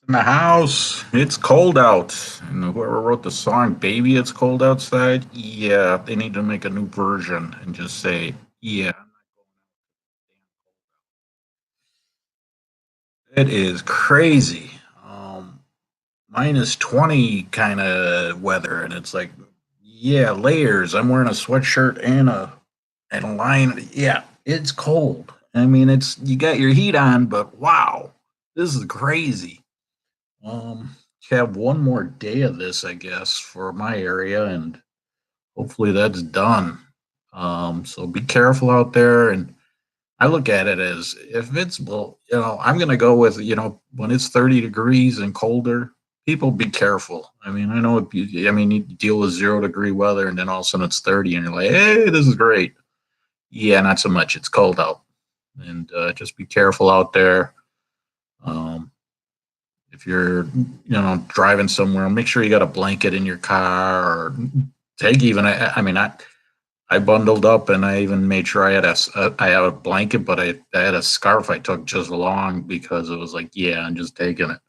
In the house. It's cold out. And whoever wrote the song "Baby It's Cold Outside," yeah, they need to make a new version and just say, "Yeah, it is crazy." -20 kind of weather, and it's like, yeah, layers. I'm wearing a sweatshirt and a line. Yeah, it's cold. I mean, it's you got your heat on, but wow, this is crazy. Um, have one more day of this, I guess, for my area, and hopefully that's done. So be careful out there. And I look at it as if it's, well, I'm going to go with, when it's 30 degrees and colder, people be careful. I mean, I know, you deal with 0 degree weather and then all of a sudden it's 30 and you're like, hey, this is great. Yeah, not so much. It's cold out. And just be careful out there. Um, if you're driving somewhere, make sure you got a blanket in your car, or take even I bundled up and I even made sure I had a blanket, but I had a scarf I took just along because it was like, yeah, I'm just taking it.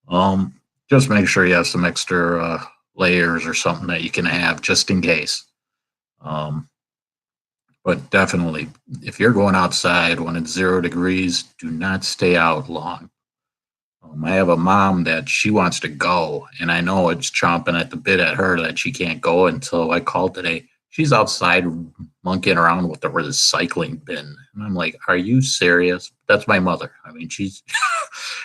um just make sure you have some extra layers or something that you can have just in case. Um but definitely, if you're going outside when it's 0 degrees, do not stay out long. I have a mom that she wants to go, and I know it's chomping at the bit at her that she can't go until I called today. She's outside monkeying around with the recycling bin. And I'm like, are you serious? That's my mother. I mean, she's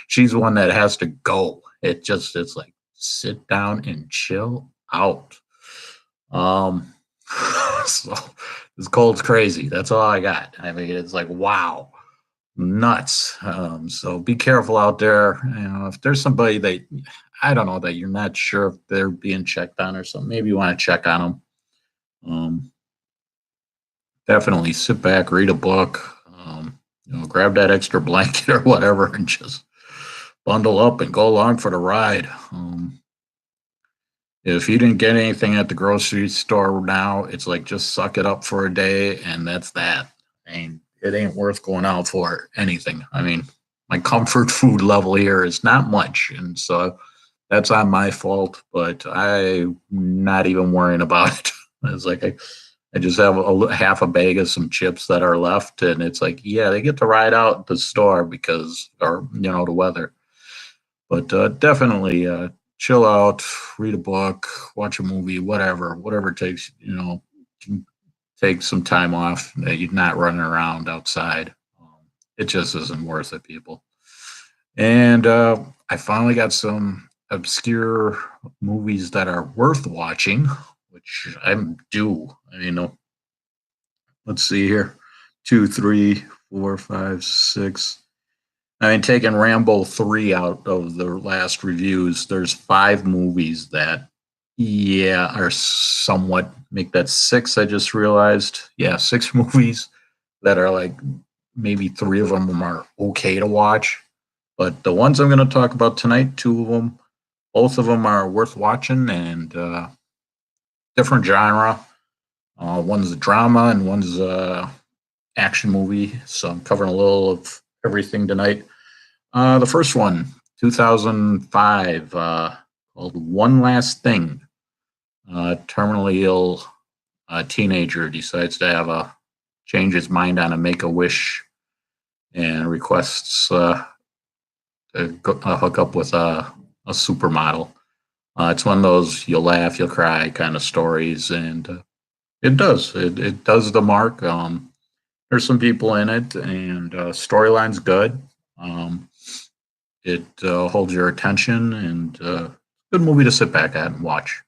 she's one that has to go. It's like, sit down and chill out. Um so this cold's crazy. That's all I got. I mean, it's like, wow, nuts. So be careful out there. If there's somebody that I don't know that you're not sure if they're being checked on or something, maybe you want to check on them. Um, Definitely sit back, read a book, grab that extra blanket or whatever, and just bundle up and go along for the ride. If you didn't get anything at the grocery store now, it's like, just suck it up for a day, and that's that. It ain't worth going out for anything. I mean, my comfort food level here is not much, and so that's on my fault. But I'm not even worrying about it. It's like I just have half a bag of some chips that are left, and it's like, yeah, they get to ride out the store because, or the weather. But definitely chill out, read a book, watch a movie, whatever it takes. Can take some time off. You're not running around outside. It just isn't worth it, people. And I finally got some obscure movies that are worth watching, which I'm due. Let's see here: two, three, four, five, six. I mean, taking Rambo 3 out of the last reviews, there's 5 movies that, yeah, are somewhat, make that 6. I just realized. Yeah, 6 movies that are like, maybe 3 of them are okay to watch. But the ones I'm going to talk about tonight, 2 of them, both of them are worth watching, and different genre. One's a drama and one's a action movie. So I'm covering a little of everything tonight. The first one, 2005, called One Last Thing. Terminally ill teenager decides to have a change his mind on a make a wish and requests to hook up with a supermodel. It's one of those you'll laugh, you'll cry kind of stories, and it does the mark. There's some people in it, and storyline's good. Um, it holds your attention, and good movie to sit back at and watch.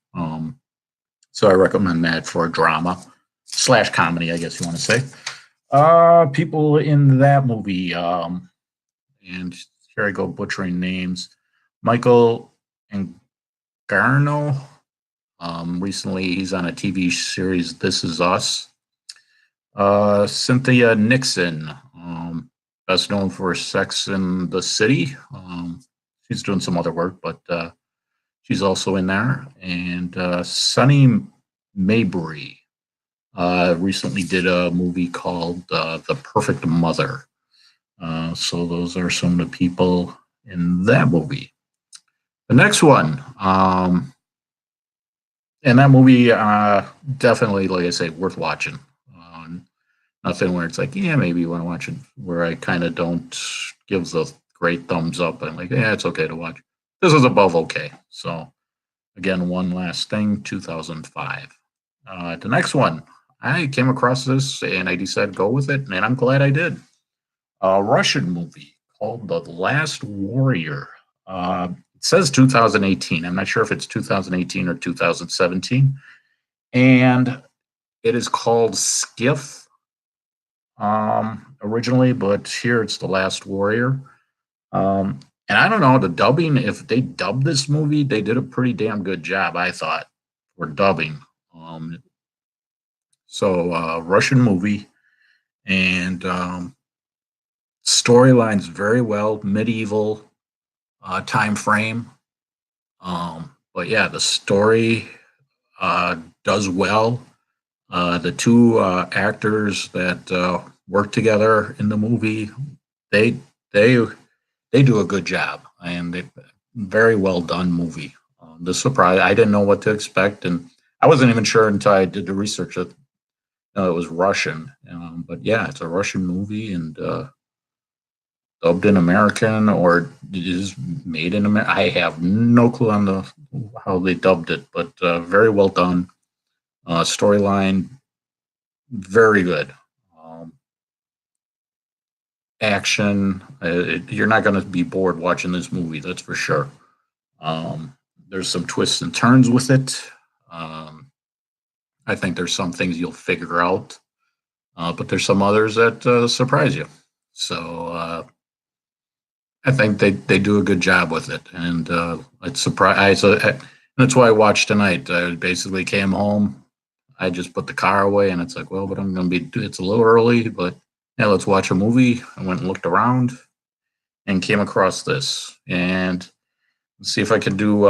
So I recommend that for a drama slash comedy, I guess you want to say. People in that movie, and here I go butchering names. Michael Angarano. Recently, he's on a TV series, This Is Us. Cynthia Nixon, best known for Sex in the City. She's doing some other work, but she's also in there. And Sonny Mabrey recently did a movie called The Perfect Mother. So those are some of the people in that movie. The next one, and that movie, definitely, like I say, worth watching. Nothing where it's like, yeah, maybe you want to watch it, where I kind of don't give the great thumbs up. I'm like, yeah, it's okay to watch. This is above okay. So, again, one last thing, 2005. The next one, I came across this and I decided to go with it, and I'm glad I did. A Russian movie called The Last Warrior. It says 2018. I'm not sure if it's 2018 or 2017. And it is called Skif, originally, but here it's The Last Warrior. And I don't know, the dubbing, if they dubbed this movie, they did a pretty damn good job, I thought, for dubbing. Russian movie, and storylines very well, medieval time frame. But yeah, the story does well. The two actors that work together in the movie, they they they do a good job, and they very well done movie. The surprise, I didn't know what to expect, and I wasn't even sure until I did the research that it was Russian. But yeah, it's a Russian movie, and dubbed in American, or is made in America. I have no clue on how they dubbed it, but very well done. Storyline, very good. Action, you're not going to be bored watching this movie, that's for sure. There's some twists and turns with it. I think there's some things you'll figure out, but there's some others that surprise you. So I think they do a good job with it, and it's surprised. That's why I watched tonight. I basically came home. I just put the car away, and it's like, well, but I'm going to be. It's a little early, but yeah, let's watch a movie. I went and looked around, and came across this, and let's see if I can do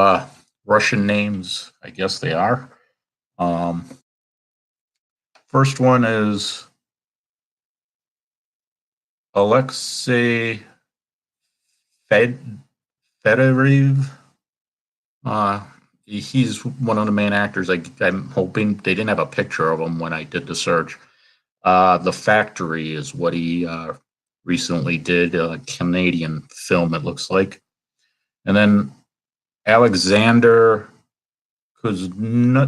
Russian names. I guess they are. First one is Aleksey Faddeev. He's one of the main actors. I'm hoping they didn't have a picture of him when I did the search. The Factory is what he recently did, a Canadian film, it looks like. And then Aleksander Kuznetsov.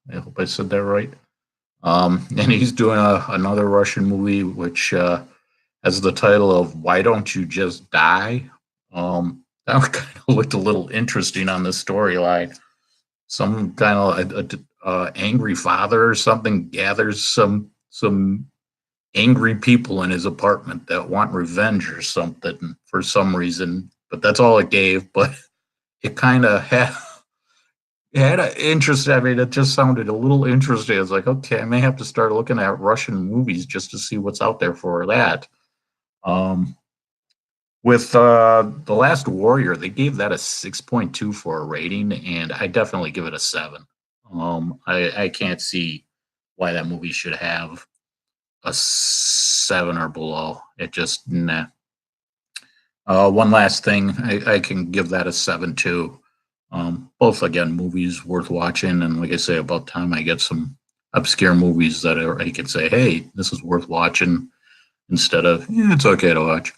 I hope I said that right. And he's doing another Russian movie, which has the title of "Why Don't You Just Die?" That kind of looked a little interesting on the storyline. Some kind of angry father or something gathers some angry people in his apartment that want revenge or something for some reason. But that's all it gave. But it kind of had an interest. I mean, it just sounded a little interesting. I was like, okay, I may have to start looking at Russian movies just to see what's out there for that. With The Last Warrior, they gave that a 6.2 for a rating, and I definitely give it a 7. I can't see why that movie should have a 7 or below. It just, nah. One last thing, I can give that a 7 too. Both, again, movies worth watching, and like I say, about time I get some obscure movies that I can say, hey, this is worth watching, instead of, yeah, it's okay to watch.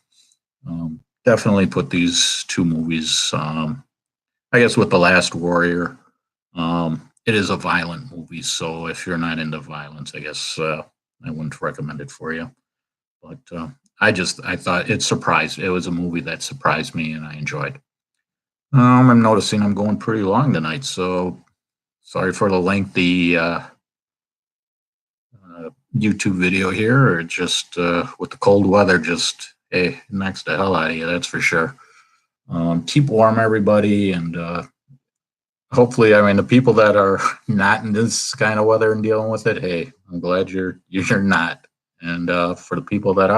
Definitely put these two movies, I guess with The Last Warrior, it is a violent movie, so if you're not into violence, I guess I wouldn't recommend it for you. But I thought it surprised. It was a movie that surprised me, and I enjoyed. I'm noticing I'm going pretty long tonight, so sorry for the lengthy YouTube video here, or just with the cold weather, just hey, knocks the hell out of you, that's for sure. Keep warm, everybody, and hopefully, I mean, the people that are not in this kind of weather and dealing with it, hey, I'm glad you're not. And for the people that are,